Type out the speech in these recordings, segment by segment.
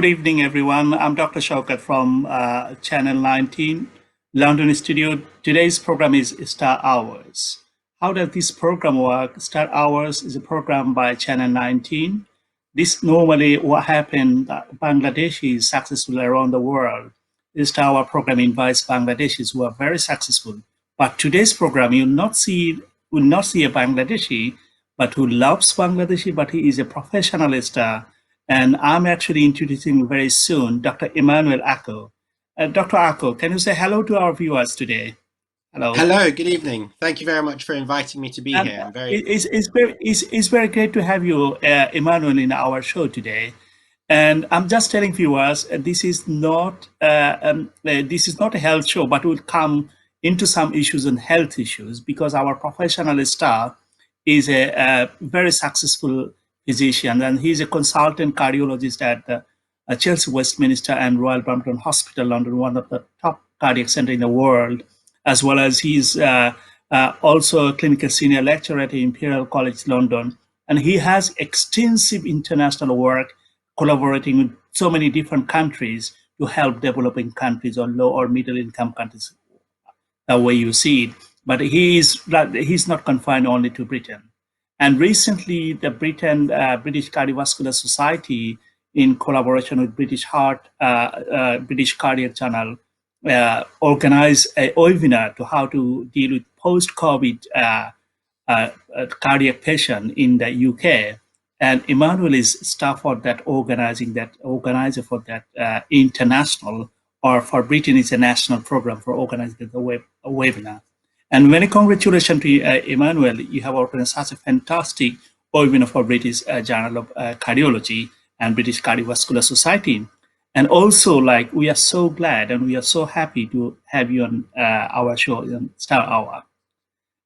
Good evening, everyone. I'm Dr. Shawkat from Channel 19, London studio. Today's program is Star Hours. How does this program work? Star Hours is a program by Channel 19. This normally what happened, Bangladeshi is successful around the world. This Hour program invites Bangladeshis who are very successful. But today's program, will not see a Bangladeshi, but who loves Bangladeshi, but he is a professional star. And I'm actually introducing very soon Dr. Emmanuel Ako. Dr. Ako, can you say hello to our viewers today? Hello. Hello, good evening. Thank you very much for inviting me to be here. I'm very it's very great to have you, Emmanuel, in our show today. And I'm just telling viewers, this is not a health show, but we'll come into some issues on health issues because our professional staff is a very successful physician, and he's a consultant cardiologist at the Chelsea Westminster and Royal Brompton Hospital, London, one of the top cardiac centers in the world, as well as he's also a clinical senior lecturer at Imperial College London. And he has extensive international work collaborating with so many different countries to help developing countries or low or middle income countries, the way you see it. But he's not confined only to Britain. And recently, the British Cardiovascular Society, in collaboration with British Cardiac Journal, organized a webinar to how to deal with post-COVID cardiac patient in the UK. And Emmanuel is staff for that, organizer for that international, or for Britain, it's a national program for organizing the webinar. And many congratulations to Emmanuel. You have organized such a fantastic webinar for British Journal of Cardiology and British Cardiovascular Society. And also, we are so glad and we are so happy to have you on our show, on Star Hour.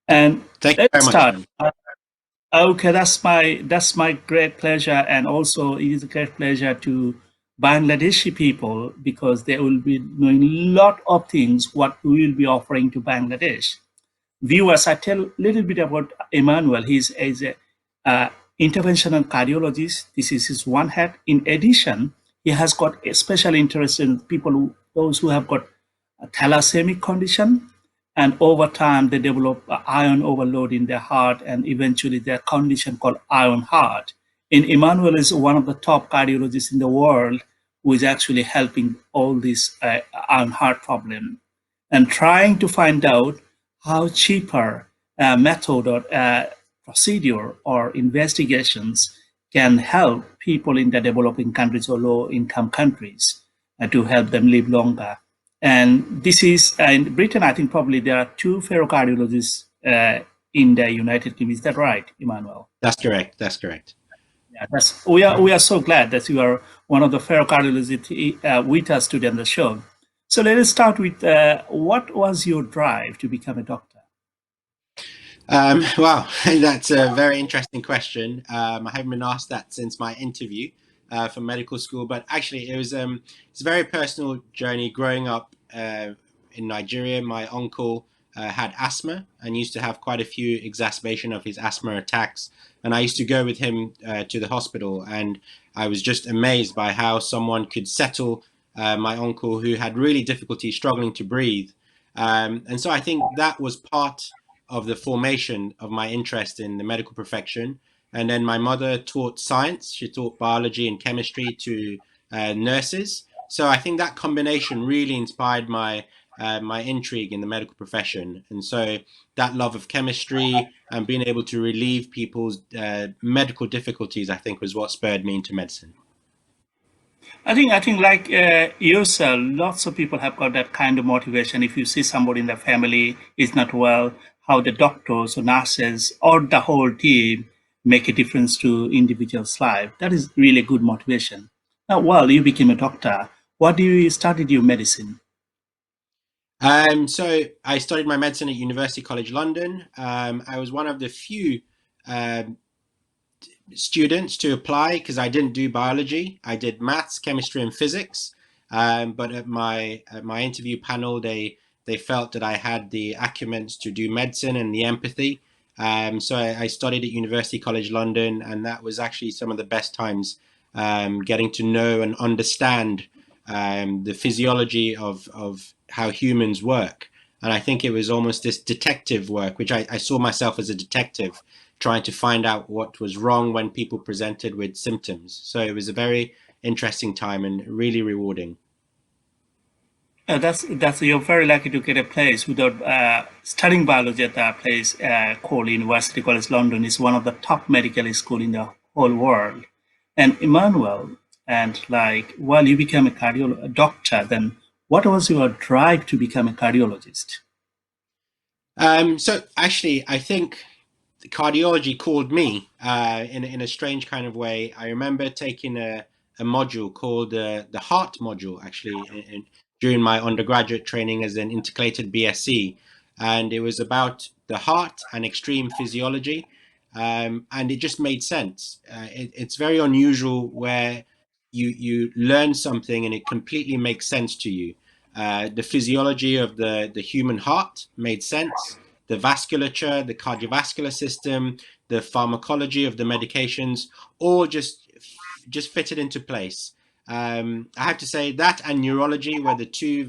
And let's start. Okay, that's my great pleasure, and also it is a great pleasure to Bangladeshi people because they will be knowing a lot of things what we will be offering to Bangladesh. Viewers, I tell a little bit about Emmanuel. He's a interventional cardiologist. This is his one hat. In addition, he has got a special interest in those who have got a thalassemic condition, and over time they develop iron overload in their heart, and eventually their condition called iron heart. And Emmanuel is one of the top cardiologists in the world who is actually helping all this iron heart problem and trying to find out how cheaper method or procedure or investigations can help people in the developing countries or low-income countries to help them live longer. And this is, in Britain, I think probably there are 2 ferrocardiologists in the United Kingdom. Is that right, Emmanuel? That's correct. That's correct. Yeah, we are so glad that you are one of the ferrocardiologists with us today on the show. So let us start with what was your drive to become a doctor? Wow, that's a very interesting question. I haven't been asked that since my interview for medical school, but actually it's a very personal journey. Growing up in Nigeria, my uncle had asthma and used to have quite a few exacerbation of his asthma attacks. And I used to go with him to the hospital, and I was just amazed by how someone could settle my uncle who had really difficulty struggling to breathe. And so I think that was part of the formation of my interest in the medical profession. And then my mother taught science. She taught biology and chemistry to nurses. So I think that combination really inspired my intrigue in the medical profession. And so that love of chemistry and being able to relieve people's medical difficulties, I think, was what spurred me into medicine. I think like yourself, lots of people have got that kind of motivation. If you see somebody in the family is not well, how the doctors or nurses or the whole team make a difference to individual's life. That is really good motivation. Now, while you became a doctor, what do you studied your medicine? So I studied my medicine at University College London. I was one of the few students to apply because I didn't do biology. I did maths, chemistry, and physics. But at my interview panel, they felt that I had the acumen to do medicine and the empathy. So I studied at University College London, and that was actually some of the best times getting to know and understand the physiology of how humans work. And I think it was almost this detective work, which I saw myself as a detective, trying to find out what was wrong when people presented with symptoms. So it was a very interesting time and really rewarding. That's you're very lucky to get a place without studying biology at that place called University College London is one of the top medical school in the whole world. And Emmanuel, and like while you became a doctor, then what was your drive to become a cardiologist? So actually, I think cardiology called me in a strange kind of way. I remember taking a module called the heart module, actually, during my undergraduate training as an intercalated BSc. And it was about the heart and extreme physiology. And it just made sense. It's very unusual where you learn something and it completely makes sense to you. The physiology of the human heart made sense, the vasculature, the cardiovascular system, the pharmacology of the medications, all just fitted into place. I have to say that and neurology were the two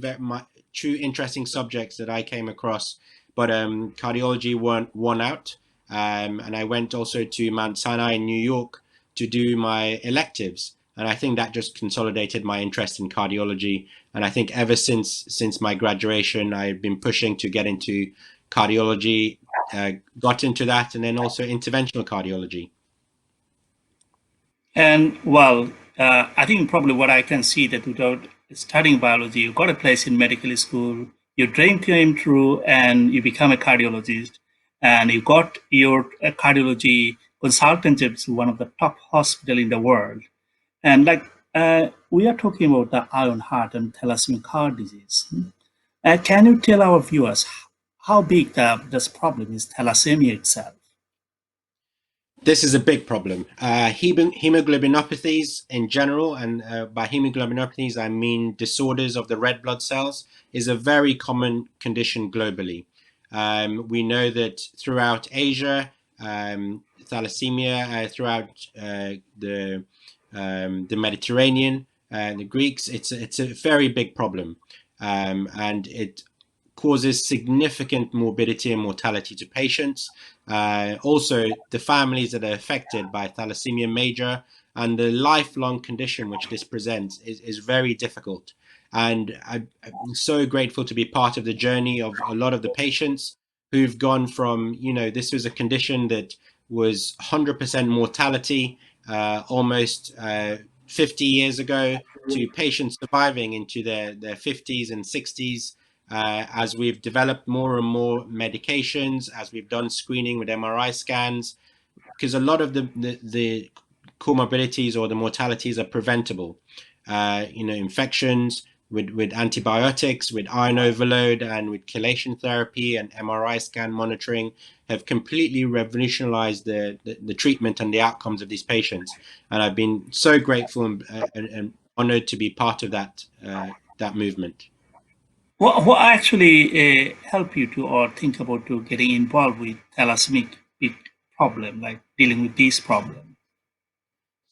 interesting subjects that I came across, but cardiology won out. And I went also to Mount Sinai in New York to do my electives. And I think that just consolidated my interest in cardiology. And I think ever since my graduation, I've been pushing to get into cardiology, got into that, and then also interventional cardiology. And well, I think probably what I can see that without studying biology, you got a place in medical school, your dream came true, and you become a cardiologist, and you got your cardiology consultantship to one of the top hospital in the world. And like we are talking about the iron heart and thalassemia heart disease. Can you tell our viewers how big this problem is, thalassemia itself? This is a big problem. Hemoglobinopathies in general, and by hemoglobinopathies, I mean disorders of the red blood cells, is a very common condition globally. We know that throughout Asia, thalassemia, throughout the Mediterranean, the Greeks, it's a very big problem, and it causes significant morbidity and mortality to patients. Also, the families that are affected by thalassemia major and the lifelong condition which this presents is very difficult. And I'm so grateful to be part of the journey of a lot of the patients who've gone from, this was a condition that was 100% mortality almost 50 years ago to patients surviving into their 50s and 60s as we've developed more and more medications, as we've done screening with MRI scans, because a lot of the comorbidities or the mortalities are preventable. Infections with antibiotics, with iron overload, and with chelation therapy and MRI scan monitoring have completely revolutionized the treatment and the outcomes of these patients. And I've been so grateful and honored to be part of that movement. What actually help you to or think about to getting involved with thalassemic problem, like dealing with this problem?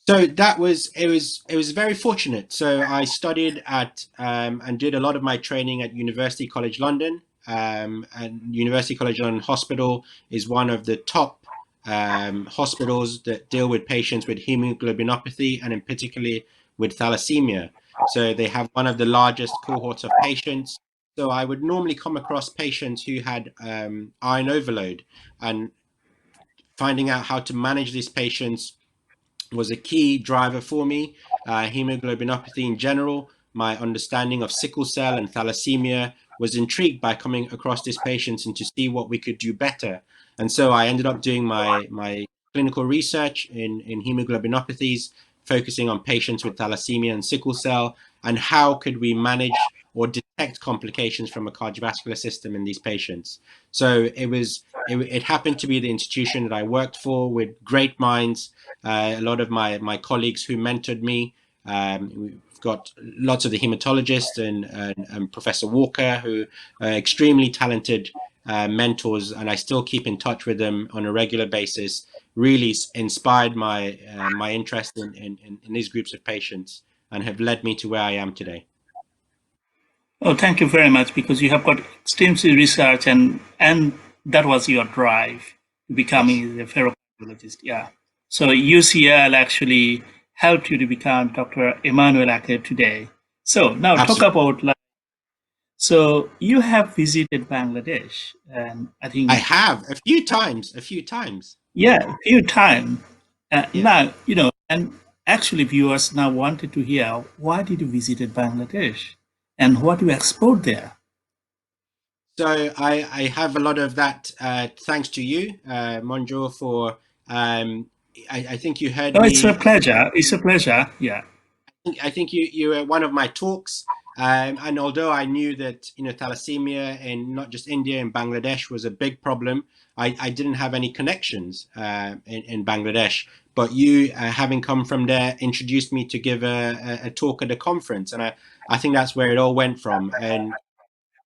So it was very fortunate. So I studied at and did a lot of my training at University College London. And University College London Hospital is one of the top hospitals that deal with patients with hemoglobinopathy and in particularly with thalassemia. So they have one of the largest cohorts of patients. So I would normally come across patients who had iron overload, and finding out how to manage these patients was a key driver for me. Hemoglobinopathy in general, my understanding of sickle cell and thalassemia was intrigued by coming across these patients and to see what we could do better. And so I ended up doing my clinical research in hemoglobinopathies, focusing on patients with thalassemia and sickle cell, and how could we manage or detect complications from a cardiovascular system in these patients. So it happened to be the institution that I worked for with great minds, a lot of my colleagues who mentored me. We've got lots of the hematologists and Professor Walker, who are extremely talented mentors, and I still keep in touch with them on a regular basis, really inspired my my interest in these groups of patients and have led me to where I am today. Oh, thank you very much, because you have got extensive research, and that was your drive to becoming a cardiologist. Yeah. So UCL actually helped you to become Dr. Emmanuel Aker today. So now talk Absolutely. about, like, so you have visited Bangladesh, and I I think, have a few times. yeah, a few times. Yeah. Now, and actually viewers now wanted to hear, why did you visit Bangladesh and what you explored there? So I have a lot of that thanks to you, Monjo, for I think you heard Oh, it's a me. pleasure. It's a pleasure. Yeah. I think you were one of my talks, and although I knew that thalassemia in not just India and Bangladesh was a big problem, I didn't have any connections in Bangladesh. But you, having come from there, introduced me to give a talk at a conference, and I think that's where it all went from. And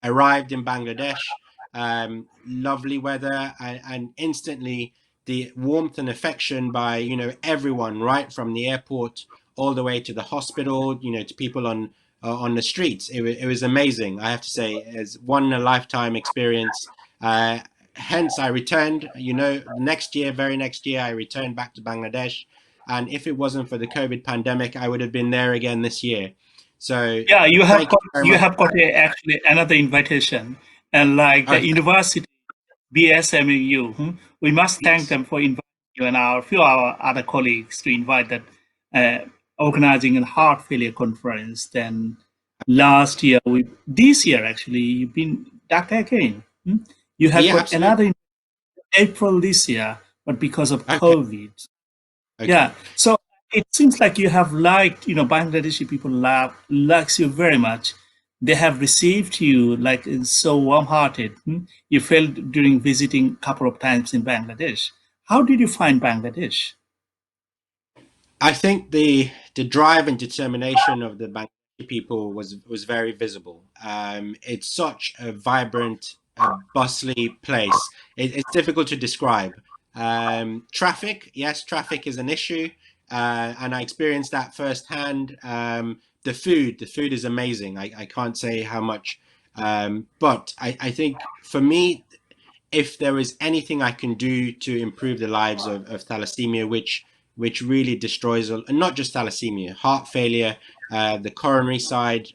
arrived in Bangladesh, lovely weather, and instantly the warmth and affection by everyone, right from the airport all the way to the hospital, to people on the streets. It was amazing. I have to say, it's one in a lifetime experience. Hence, I returned. The next year, very next year, I returned back to Bangladesh. And if it wasn't for the COVID pandemic, I would have been there again this year. So Yeah, you have thank you got very much. actually another invitation, and like the Oh, university BSMU, we must thank yes. them for inviting you and our few our other colleagues to invite that, organizing a heart failure conference. Then last year, this year actually, you've been back again. You have Yeah, got absolutely. another in April this year, but because of Okay. COVID. Yeah. Okay. So it seems like you have liked, Bangladeshi people likes you very much. They have received you like so warm-hearted. You felt during visiting a couple of times in Bangladesh. How did you find Bangladesh? I think the drive and determination of the Bangladeshi people was very visible. It's such a vibrant, bustly place. It's difficult to describe. Traffic, yes, traffic is an issue, and I experienced that firsthand. The food is amazing. I can't say how much, but I think for me, if there is anything I can do to improve the lives of thalassemia, which really destroys, and not just thalassemia, heart failure, the coronary side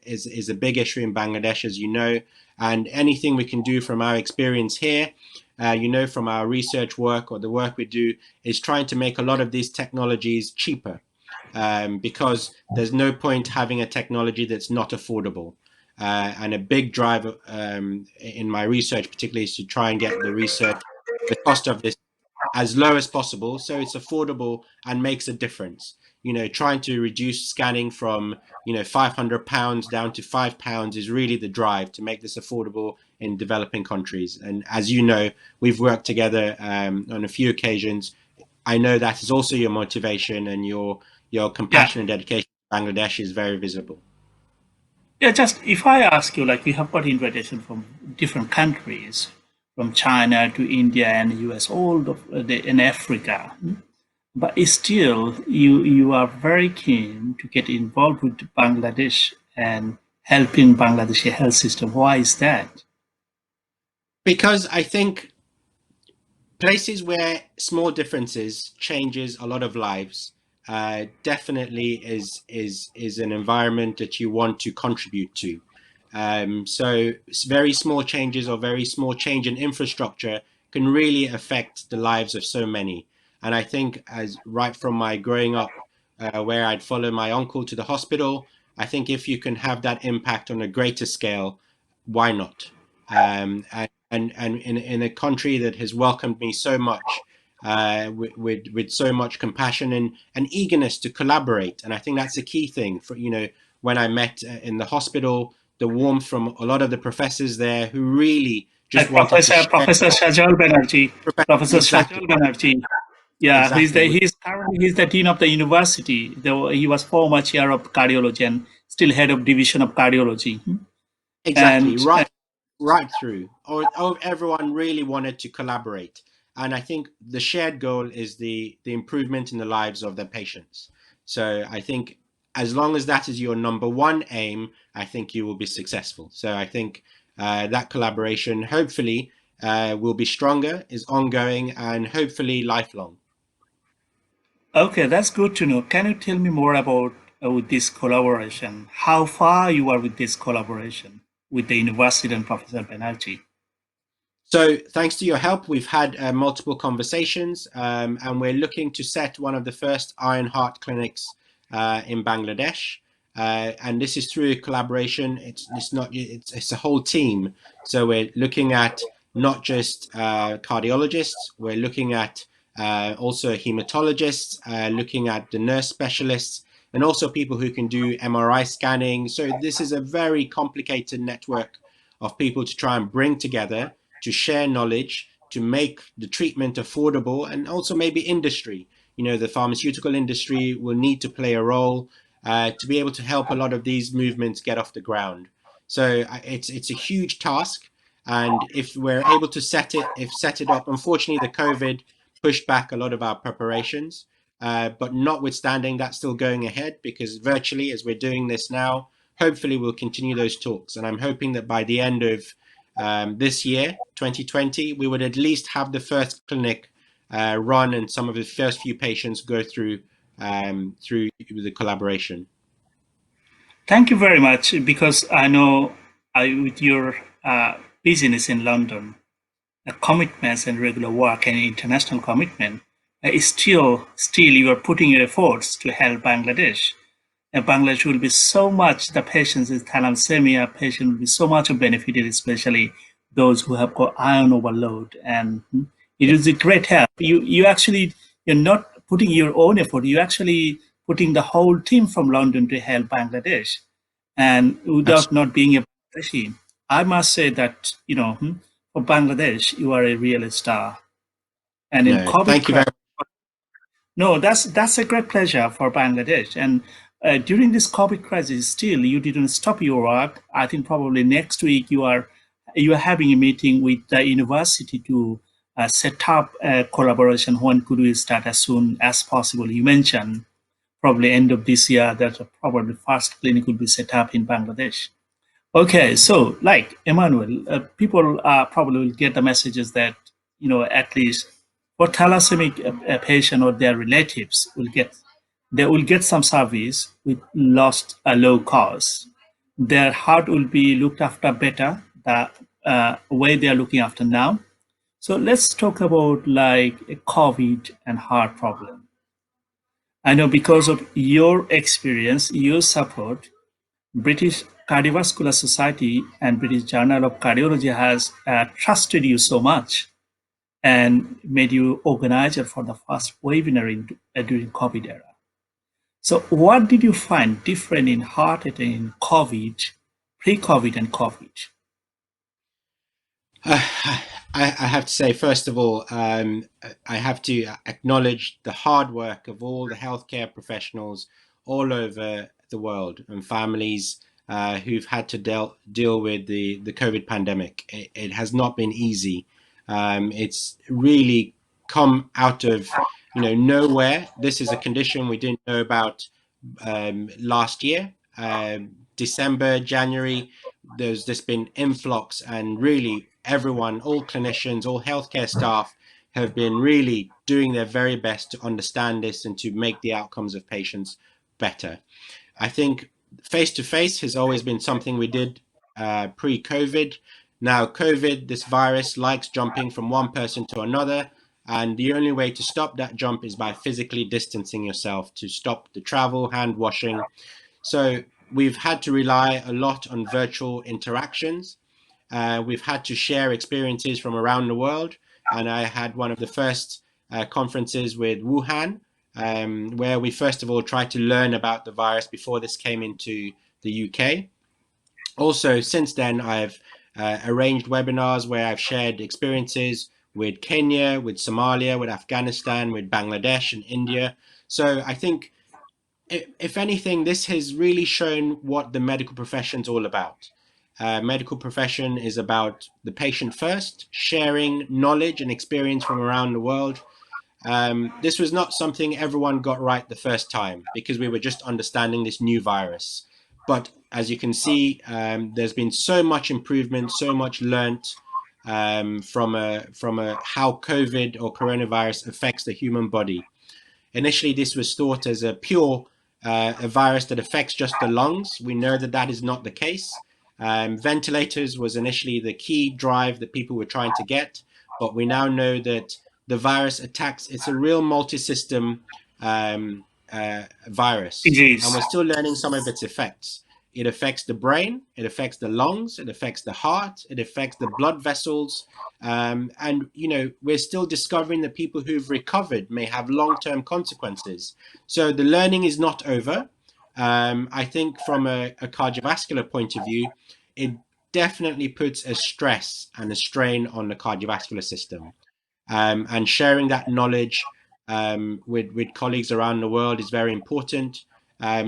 is a big issue in Bangladesh, as you know, and anything we can do from our experience here, from our research work or the work we do, is trying to make a lot of these technologies cheaper, because there's no point having a technology that's not affordable. And a big drive in my research, particularly, is to try and get the cost of this as low as possible, so it's affordable and makes a difference. Trying to reduce scanning from £500 down to £5 is really the drive to make this affordable in developing countries. And as you know, we've worked together on a few occasions. I know that is also your motivation, and your Yeah. compassion and dedication to Bangladesh is very visible. Yeah, just if I ask you, like, we have got invitation from different countries, from China to India and US, all in Africa. But still, you are very keen to get involved with Bangladesh and helping Bangladeshi health system. Why is that? Because I think places where small differences changes a lot of lives, definitely is an environment that you want to contribute to. So very small changes or very small change in infrastructure can really affect the lives of so many. And I think, as right from my growing up, where I'd follow my uncle to the hospital, I think if you can have that impact on a greater scale, why not? And in a country that has welcomed me so much, with so much compassion and eagerness to collaborate. And I think that's a key thing for, when I met in the hospital, the warmth from a lot of the professors there who really just Like wanted to share. Professor Shajal Banerjee, Professor Exactly, Shajal Banerjee. Yeah, exactly, he's the dean of the university. He was former chair of cardiology and still head of division of cardiology. exactly And right. right through, or everyone really wanted to collaborate. And I think the shared goal is the improvement in the lives of their patients. So I think as long as that is your number one aim, I think you will be successful. So I think that collaboration hopefully will be stronger, is ongoing, and hopefully lifelong. Okay, that's good to know. Can you tell me more about with this collaboration? How far you are with this collaboration with the university and Professor Banerjee? So, thanks to your help, we've had multiple conversations, and we're looking to set one of the first Iron Heart clinics in Bangladesh. And this is through a collaboration. It's not it's a whole team. So we're looking at not just cardiologists. We're looking at also hematologists, looking at the nurse specialists, and also people who can do MRI scanning. So this is a very complicated network of people to try and bring together to share knowledge, to make the treatment affordable, and also maybe industry. You know, the pharmaceutical industry will need to play a role to be able to help a lot of these movements get off the ground. So it's a huge task, and if we're able to set it up, unfortunately, the COVID pushed back a lot of our preparations. But notwithstanding, that's still going ahead because virtually, as we're doing this now, hopefully we'll continue those talks. And I'm hoping that by the end of this year, 2020, we would at least have the first clinic run and some of the first few patients go through the collaboration. Thank you very much because I know with your business in London, commitments and regular work and international commitment, still you are putting your efforts to help Bangladesh. And Bangladesh will be so much, the patients with thalassemia patient will be so much benefited, especially those who have got iron overload. And it is a great help. You actually, you're not putting your own effort, you actually putting the whole team from London to help Bangladesh. And without not being a Bangladeshi, I must say that, for Bangladesh, you are a real star. And in No, COVID thank you very crisis, no, that's a great pleasure for Bangladesh. And during this COVID crisis, still you didn't stop your work. I think probably next week you are having a meeting with the university to set up a collaboration. When could we start as soon as possible? You mentioned probably end of this year that probably first clinic will be set up in Bangladesh. Okay, so like Emmanuel, people probably will get the messages that at least for thalassemic patient or their relatives will get some service with lost low cost. Their heart will be looked after better the way they are looking after now. So let's talk about like a COVID and heart problem. I know because of your experience, your support, British Cardiovascular Society and British Journal of Cardiology has trusted you so much and made you organizer for the first webinar during COVID era. So what did you find different in heart attack in COVID, pre-COVID and COVID? I have to say, first of all, I have to acknowledge the hard work of all the healthcare professionals all over the world and families who've had to deal with the COVID pandemic. It has not been easy. It's really come out of nowhere. This is a condition we didn't know about last year, December, January. There's just been influx, and really everyone, all clinicians, all healthcare staff have been really doing their very best to understand this and to make the outcomes of patients better. I think face to face has always been something we did pre-COVID. Now, COVID, this virus likes jumping from one person to another. And the only way to stop that jump is by physically distancing yourself, to stop the travel, hand washing. So we've had to rely a lot on virtual interactions. We've had to share experiences from around the world. And I had one of the first conferences with Wuhan, where we first of all tried to learn about the virus before this came into the UK. Also, since then, I've arranged webinars where I've shared experiences with Kenya, with Somalia, with Afghanistan, with Bangladesh and India. So I think, if anything, this has really shown what the medical profession is all about. Medical profession is about the patient first, sharing knowledge and experience from around the world. This was not something everyone got right the first time because we were just understanding this new virus. But as you can see, there's been so much improvement, so much learnt from how COVID or coronavirus affects the human body. Initially, this was thought as a pure a virus that affects just the lungs. We know that that is not the case. Ventilators was initially the key drive that people were trying to get, but we now know that the virus attacks, it's a real multi-system virus, and we're Disease. still learning some of its effects. It affects the brain, it affects the lungs, it affects the heart, it affects the blood vessels. And, you know, we're still discovering that people who've recovered may have long-term consequences. So the learning is not over. I think from a cardiovascular point of view, it definitely puts a stress and a strain on the cardiovascular system. And sharing that knowledge with colleagues around the world is very important.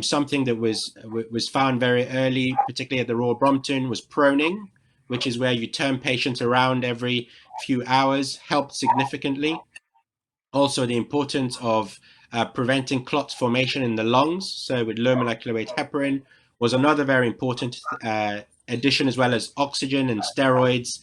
Something that was found very early, particularly at the Royal Brompton, was proning, which is where you turn patients around every few hours, helped significantly. Also, the importance of preventing clot formation in the lungs, so with low molecular weight heparin, was another very important addition, as well as oxygen and steroids,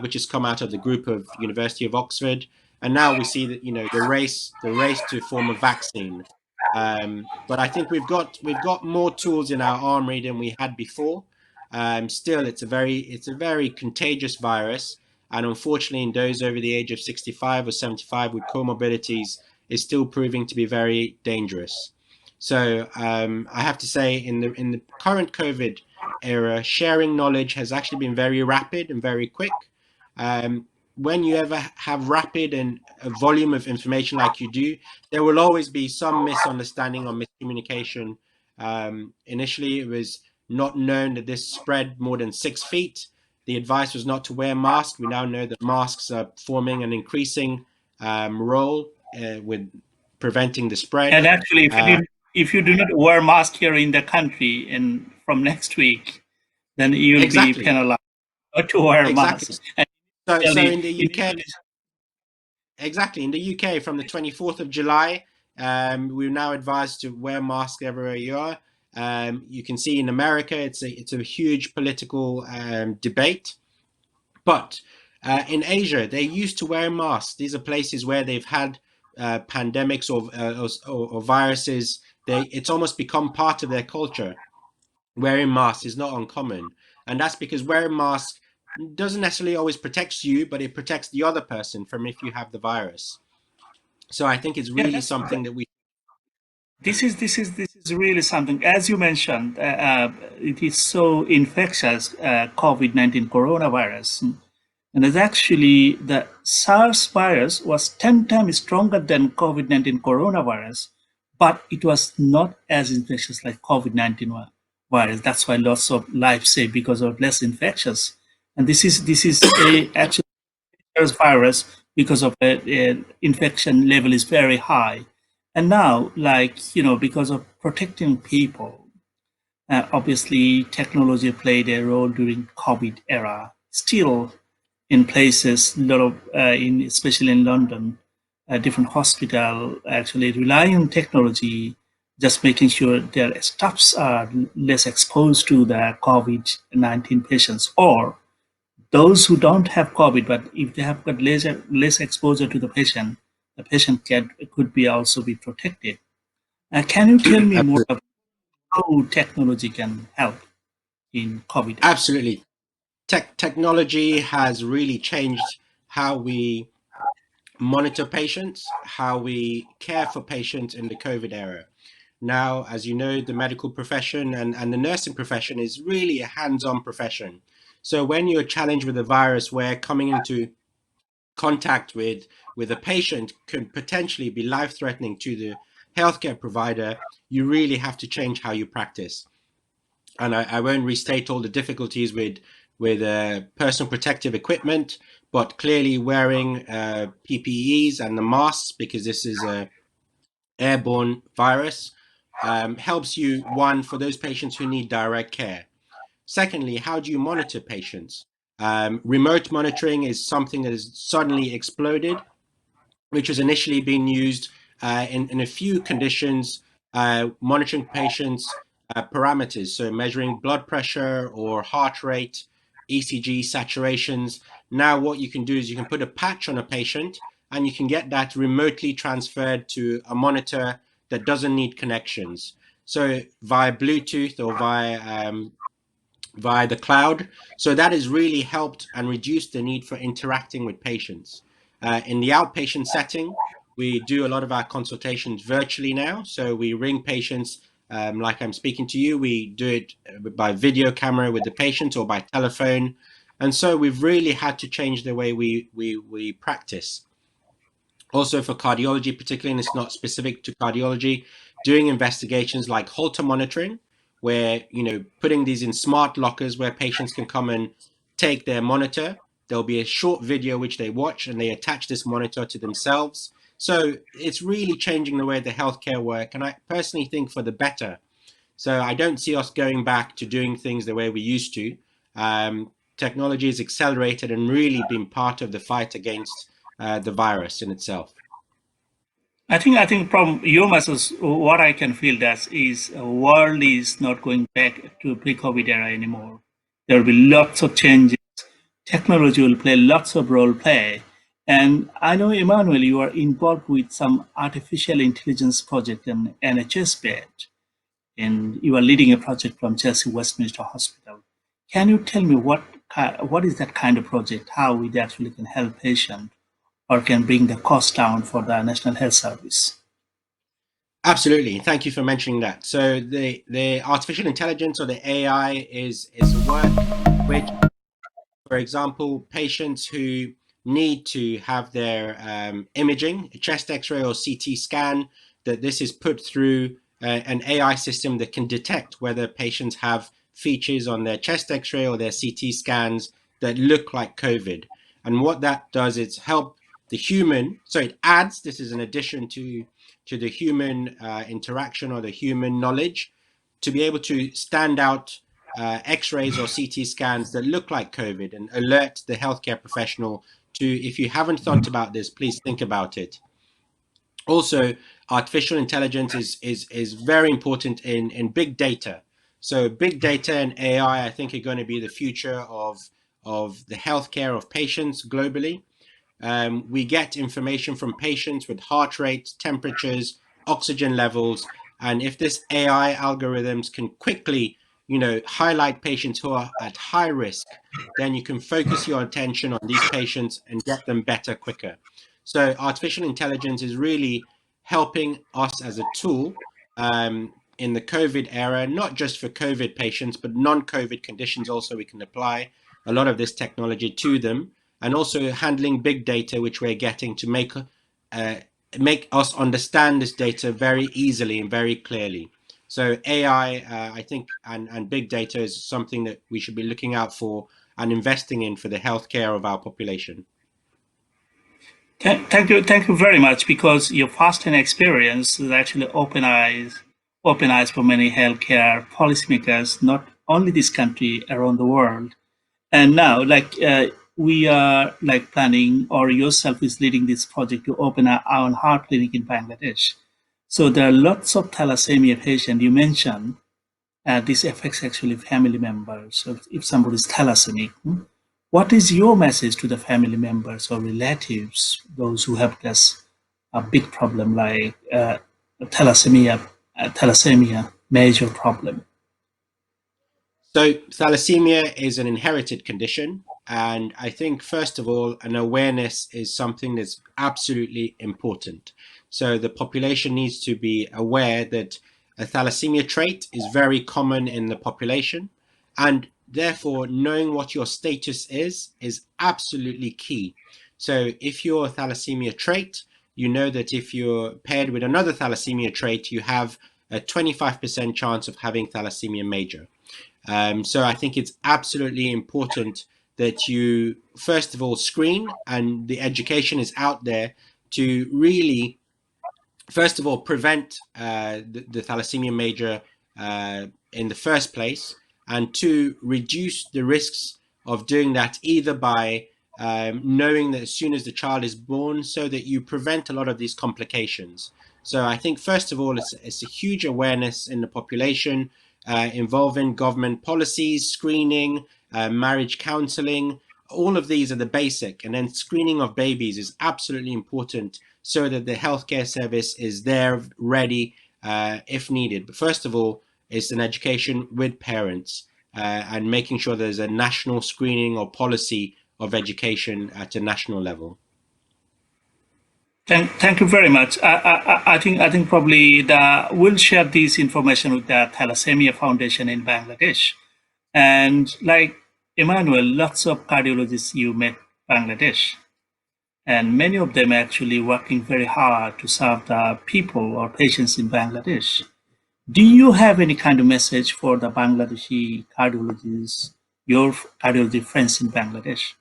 which has come out of the group of University of Oxford. And now we see that, you know, the race to form a vaccine. But I think we've got more tools in our armory than we had before. Still, it's a very contagious virus, and unfortunately, in those over the age of 65 or 75 with comorbidities, is still proving to be very dangerous. So I have to say, in the current COVID era, sharing knowledge has actually been very rapid and very quick. When you ever have rapid and a volume of information like you do, there will always be some misunderstanding or miscommunication. Initially, it was not known that this spread more than 6 feet. The advice was not to wear masks. We now know that masks are forming an increasing role with preventing the spread. And actually, if you do not wear mask here in the country and from next week, then you'll be Exactly, penalized not to wear exactly. masks. And So initially, in the UK, initially, exactly, in the UK, from the 24th of July, we're now advised to wear masks everywhere you are. You can see in America, it's a huge political debate. But in Asia, they used to wear masks. These are places where they've had pandemics or viruses. It's almost become part of their culture. Wearing masks is not uncommon, and that's because wearing masks doesn't necessarily always protect you, but it protects the other person from if you have the virus. So I think it's yeah, really something that we. this is really something. As you mentioned, it is so infectious, COVID-19 coronavirus. And it's actually the SARS virus was 10 times stronger than COVID-19 coronavirus, but it was not as infectious like COVID-19 virus. That's why lots of lives saved because of less infectious. And this is a actual virus because of the infection level is very high. And now, like, because of protecting people, obviously technology played a role during COVID era. Still, in places, a lot of, especially in London, different hospital actually rely on technology, just making sure their staffs are less exposed to the COVID-19 patients, or those who don't have COVID, but if they have got less exposure to the patient could be also be protected. Can you tell me more about how technology can help in COVID era? Absolutely. Technology has really changed how we monitor patients, how we care for patients in the COVID era. Now, as you know, the medical profession and the nursing profession is really a hands-on profession. So when you're challenged with a virus where coming into contact with a patient could potentially be life-threatening to the healthcare provider, you really have to change how you practice. And I won't restate all the difficulties with personal protective equipment, but clearly wearing PPEs and the masks, because this is a airborne virus, helps you, one, for those patients who need direct care. Secondly, how do you monitor patients? Remote monitoring is something that has suddenly exploded, which was initially being used in a few conditions, monitoring patients' parameters, so measuring blood pressure or heart rate, ECG saturations. Now what you can do is you can put a patch on a patient and you can get that remotely transferred to a monitor that doesn't need connections. So via Bluetooth or via the cloud. So that has really helped and reduced the need for interacting with patients. In the outpatient setting, we do a lot of our consultations virtually now. So we ring patients like I'm speaking to you. We do it by video camera with the patient or by telephone. And so we've really had to change the way we practice. Also for cardiology, particularly, and it's not specific to cardiology, doing investigations like Holter monitoring, where, putting these in smart lockers where patients can come and take their monitor. There'll be a short video which they watch and they attach this monitor to themselves. So it's really changing the way the healthcare work, and I personally think for the better. So I don't see us going back to doing things the way we used to. Technology has accelerated and really been part of the fight against the virus in itself. I think from your message, what I can feel that is world is not going back to pre-COVID era anymore. There will be lots of changes. Technology will play lots of role play. And I know, Emmanuel, you are involved with some artificial intelligence project in NHS bed, and you are leading a project from Chelsea Westminster Hospital. Can you tell me what is that kind of project? How it actually can help patient or can bring the cost down for the National Health Service? Absolutely. Thank you for mentioning that. So the artificial intelligence or the AI is work which, for example, patients who need to have their imaging, a chest X-ray or CT scan, that this is put through an AI system that can detect whether patients have features on their chest X-ray or their CT scans that look like COVID. And what that does is help the human. So it adds. This is an addition to the human interaction or the human knowledge to be able to stand out X-rays or CT scans that look like COVID and alert the healthcare professional to, if you haven't thought about this, please think about it. Also, artificial intelligence is very important in big data. So big data and AI, I think, are going to be the future of the healthcare of patients globally. We get information from patients with heart rate, temperatures, oxygen levels, and if this AI algorithms can quickly, highlight patients who are at high risk, then you can focus your attention on these patients and get them better quicker. So artificial intelligence is really helping us as a tool in the COVID era, not just for COVID patients, but non-COVID conditions also we can apply a lot of this technology to them, and also handling big data, which we're getting to make us understand this data very easily and very clearly. So AI, I think, and big data is something that we should be looking out for and investing in for the healthcare of our population. Thank you very much, because your first-hand experience is actually open eyes for many healthcare policymakers, not only this country, around the world. And now, we are planning, or yourself is leading this project to open our own heart clinic in Bangladesh. So there are lots of thalassemia patients. You mentioned this affects actually family members. So if somebody is thalassemic, what is your message to the family members or relatives, those who have this a big problem like thalassemia, major problem? So thalassemia is an inherited condition. And I think, first of all, an awareness is something that's absolutely important. So the population needs to be aware that a thalassemia trait is very common in the population. And therefore, knowing what your status is absolutely key. So if you're a thalassemia trait, you know that if you're paired with another thalassemia trait, you have a 25% chance of having thalassemia major. So I think it's absolutely important that you, first of all, screen, and the education is out there to really, first of all, prevent the thalassemia major in the first place. and two, reduce the risks of doing that either by knowing that as soon as the child is born, so that you prevent a lot of these complications. So I think, first of all, it's a huge awareness in the population involving government policies, screening, marriage counseling. All of these are the basic. And then screening of babies is absolutely important so that the healthcare service is there, ready, if needed. But first of all, it's an education with parents and making sure there's a national screening or policy of education at a national level. Thank you very much. I think probably we'll share this information with the Thalassemia Foundation in Bangladesh. And like Emmanuel, lots of cardiologists you met Bangladesh, and many of them actually working very hard to serve the people or patients in Bangladesh. Do you have any kind of message for the Bangladeshi cardiologists, your cardiology friends in Bangladesh?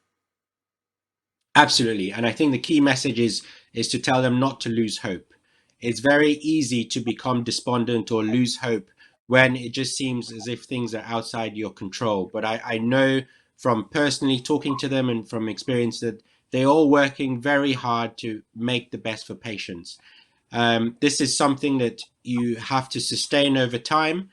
Absolutely. And I think the key message is to tell them not to lose hope. It's very easy to become despondent or lose hope when it just seems as if things are outside your control. But I know from personally talking to them and from experience that they're all working very hard to make the best for patients. This is something that you have to sustain over time.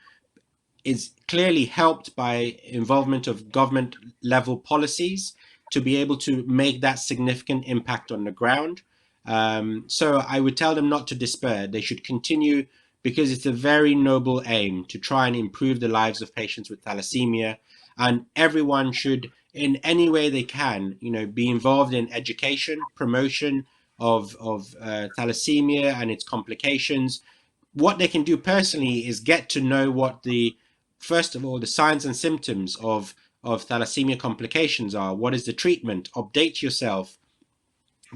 It's clearly helped by involvement of government level policies to be able to make that significant impact on the ground. So I would tell them not to despair. They should continue, because it's a very noble aim to try and improve the lives of patients with thalassemia. And everyone should, in any way they can, be involved in education, promotion of thalassemia and its complications. What they can do personally is get to know what first of all, the signs and symptoms of thalassemia complications are. What is the treatment? Update yourself.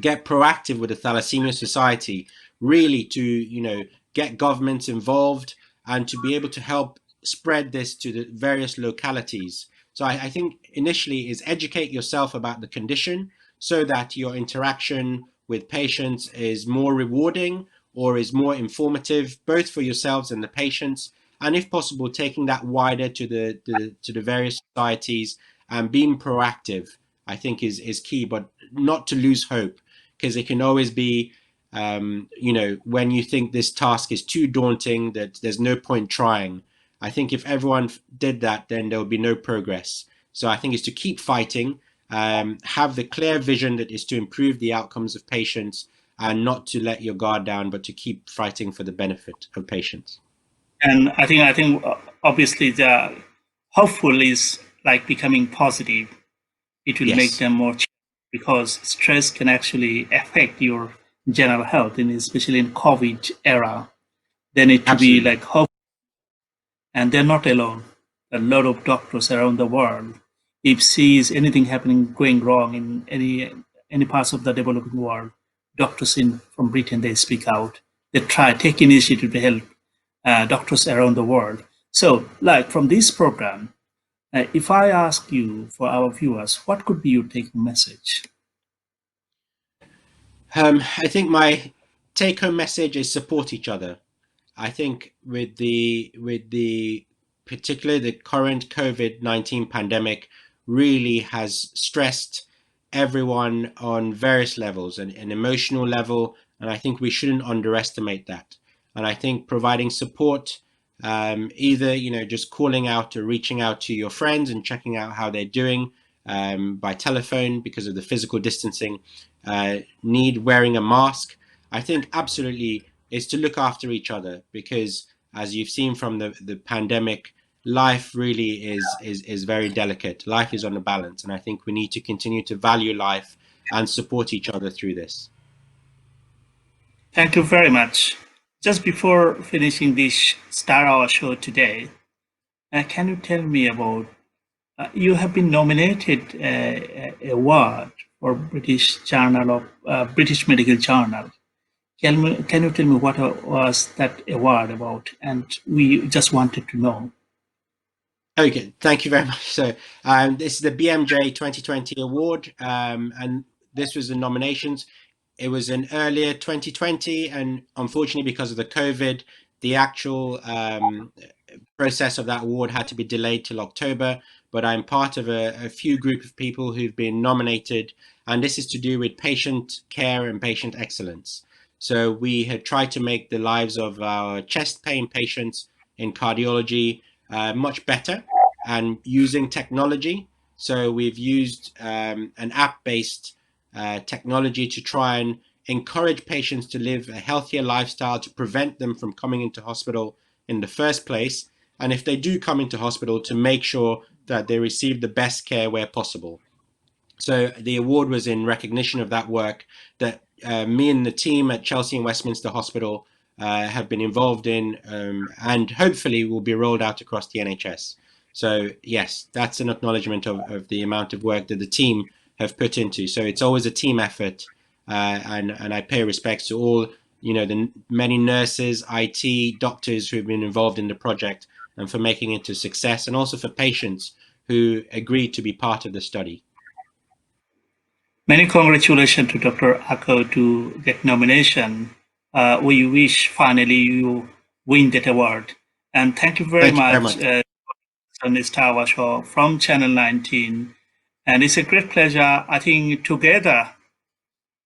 Get proactive with the Thalassemia Society, really to get governments involved and to be able to help spread this to the various localities. So I think initially is educate yourself about the condition so that your interaction with patients is more rewarding or is more informative, both for yourselves and the patients, and if possible, taking that wider to the various societies and being proactive, I think is key, but not to lose hope, because it can always be, when you think this task is too daunting, that there's no point trying. I think if everyone did that, then there would be no progress. So I think it's to keep fighting, have the clear vision that is to improve the outcomes of patients and not to let your guard down, but to keep fighting for the benefit of patients. And I think obviously the hopeful is like becoming positive. It will make Yes, them more because stress can actually affect your general health, and especially in COVID era. They need to be absolutely. like hope, and they're not alone. A lot of doctors around the world, if sees anything happening going wrong in any parts of the developing world, doctors in from Britain they speak out. They try take initiative to help doctors around the world. So, like from this program, if I ask you for our viewers, what could be your take-home message? I think my take-home message is support each other. I think with the particularly the current COVID-19 pandemic really has stressed everyone on various levels, an emotional level, and I think we shouldn't underestimate that. And I think providing support, either just calling out or reaching out to your friends and checking out how they're doing by telephone because of the physical distancing, need wearing a mask. I think absolutely is to look after each other, because as you've seen from the pandemic, life really is very delicate. Life is on a balance, and I think we need to continue to value life and support each other through this. Thank you very much. Just before finishing this Star Hour show today, can you tell me about you have been nominated a award for British Medical Journal. Can you tell me what was that award about? And we just wanted to know. Okay, thank you very much. So this is the BMJ 2020 award, and this was the nominations. It was in earlier 2020, and unfortunately, because of the COVID, the actual process of that award had to be delayed till October, but I'm part of a few group of people who've been nominated, and this is to do with patient care and patient excellence. So we had tried to make the lives of our chest pain patients in cardiology much better, and using technology. So we've used an app-based technology to try and encourage patients to live a healthier lifestyle, to prevent them from coming into hospital in the first place. And if they do come into hospital, to make sure that they receive the best care where possible. So the award was in recognition of that work that me and the team at Chelsea and Westminster Hospital have been involved in, and hopefully will be rolled out across the NHS. So yes, that's an acknowledgement of the amount of work that the team have put into. So it's always a team effort, and I pay respects to all, the many nurses, IT, doctors who have been involved in the project, and for making it a success, and also for patients who agreed to be part of the study. Many congratulations to Dr. Ako to get nomination. We wish finally you win that award. And thank you very much. On Star Wars Show from Channel 19. And it's a great pleasure. I think together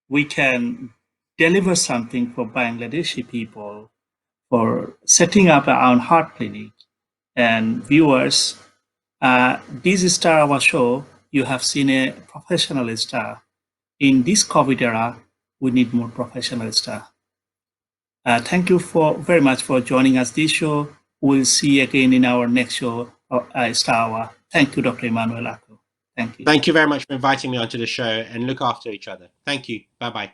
we can deliver something for Bangladeshi people for setting up our own heart clinic. And viewers, this Star Wars Show, you have seen a professional star. In this COVID era, we need more professional staff. Thank you very much for joining us this show. We'll see you again in our next show, Star Hour. Thank you, Dr. Emmanuel Ako. Thank you. Thank you very much for inviting me onto the show, and look after each other. Thank you. Bye-bye.